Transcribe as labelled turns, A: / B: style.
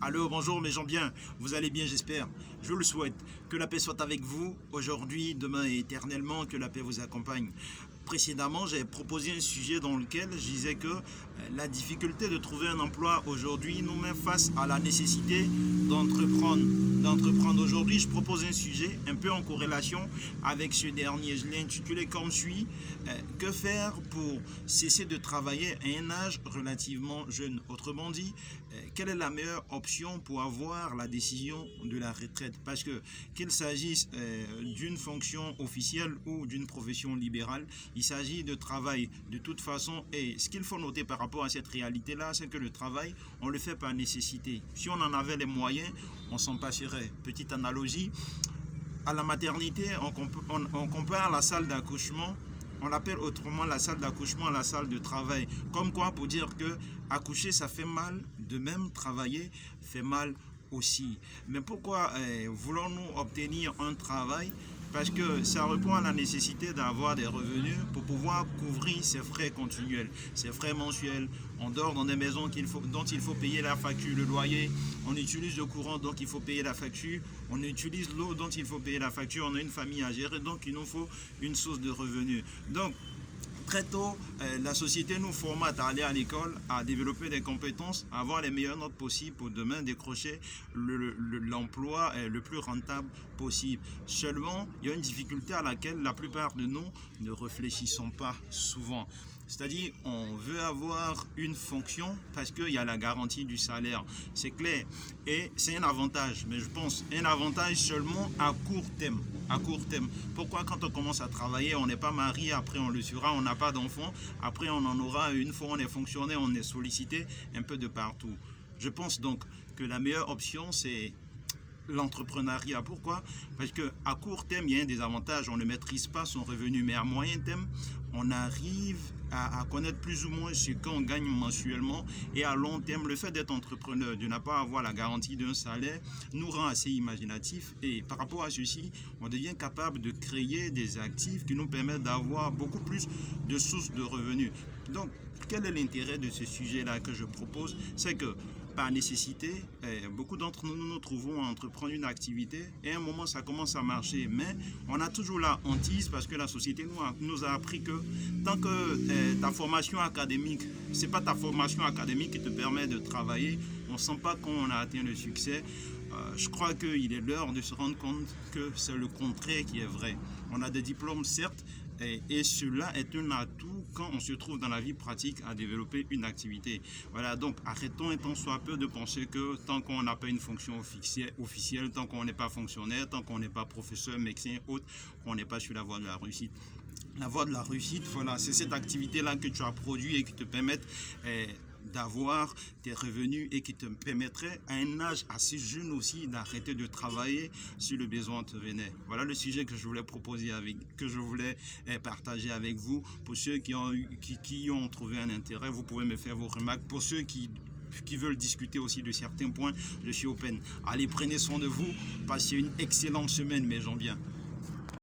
A: Allô, bonjour mes gens bien, vous allez bien j'espère, je le souhaite, que la paix soit avec vous, aujourd'hui, demain et éternellement, que la paix vous accompagne. Précédemment, j'ai proposé un sujet dans lequel je disais que la difficulté de trouver un emploi aujourd'hui nous met face à la nécessité d'entreprendre. Aujourd'hui, je propose un sujet un peu en corrélation avec ce dernier. Je l'ai intitulé comme suit, que faire pour cesser de travailler à un âge relativement jeune. Autrement dit, quelle est la meilleure option pour avoir la décision de la retraite? Parce que qu'il s'agisse d'une fonction officielle ou d'une profession libérale, il s'agit de travail de toute façon. Et ce qu'il faut noter par rapport à cette réalité-là, c'est que le travail, on le fait par nécessité. Si on en avait les moyens, on s'en passerait. Petite analogie, à la maternité, on compare la salle d'accouchement, on l'appelle autrement la salle d'accouchement à la salle de travail. Comme quoi, pour dire que accoucher, ça fait mal, de même travailler fait mal aussi. Mais pourquoi voulons-nous obtenir un travail? Parce que ça répond à la nécessité d'avoir des revenus pour pouvoir couvrir ses frais continuels, ses frais mensuels. On dort dans des maisons dont il faut payer la facture, le loyer. On utilise le courant, donc il faut payer la facture. On utilise l'eau, dont il faut payer la facture. On a une famille à gérer, donc il nous faut une source de revenus. Donc, très tôt, la société nous formate à aller à l'école, à développer des compétences, à avoir les meilleures notes possibles pour demain décrocher l'emploi le plus rentable possible. Seulement, il y a une difficulté à laquelle la plupart de nous ne réfléchissons pas souvent. C'est-à-dire, on veut avoir une fonction parce qu'il y a la garantie du salaire. C'est clair. Et c'est un avantage. Mais je pense un avantage seulement à court terme. À court terme. Pourquoi quand on commence à travailler, on n'est pas marié, après on le sera, on n'a pas d'enfant, après on en aura une fois on est fonctionnaire, on est sollicité un peu de partout. Je pense donc que la meilleure option, c'est l'entrepreneuriat. Pourquoi? Parce qu'à court terme, il y a un désavantage, on ne maîtrise pas son revenu, mais à moyen terme, on arrive à connaître plus ou moins ce qu'on gagne mensuellement, et à long terme, le fait d'être entrepreneur, de ne pas avoir la garantie d'un salaire, nous rend assez imaginatifs, et par rapport à ceci, on devient capable de créer des actifs qui nous permettent d'avoir beaucoup plus de sources de revenus. Donc, quel est l'intérêt de ce sujet-là que je propose? C'est que par nécessité, beaucoup d'entre nous nous trouvons à entreprendre une activité et à un moment ça commence à marcher, mais on a toujours la hantise parce que la société nous a appris que tant que ta formation académique, c'est pas ta formation académique qui te permet de travailler, on ne sent pas qu'on a atteint le succès. Je crois qu'il est l'heure de se rendre compte que c'est le contraire qui est vrai. On a des diplômes certes, et cela est un atout quand on se trouve dans la vie pratique à développer une activité. Voilà, donc arrêtons un tant soit peu de penser que tant qu'on n'a pas une fonction officielle, tant qu'on n'est pas fonctionnaire, tant qu'on n'est pas professeur, médecin, autre, qu'on n'est pas sur la voie de la réussite. La voie de la réussite, voilà, c'est cette activité-là que tu as produit et qui te permet d'avoir tes revenus et qui te permettrait à un âge assez jeune aussi d'arrêter de travailler si le besoin te venait. Voilà le sujet que je voulais partager avec vous. Pour ceux qui ont trouvé un intérêt, vous pouvez me faire vos remarques. Pour ceux qui veulent discuter aussi de certains points, je suis open. Allez, prenez soin de vous, passez une excellente semaine mes gens bien.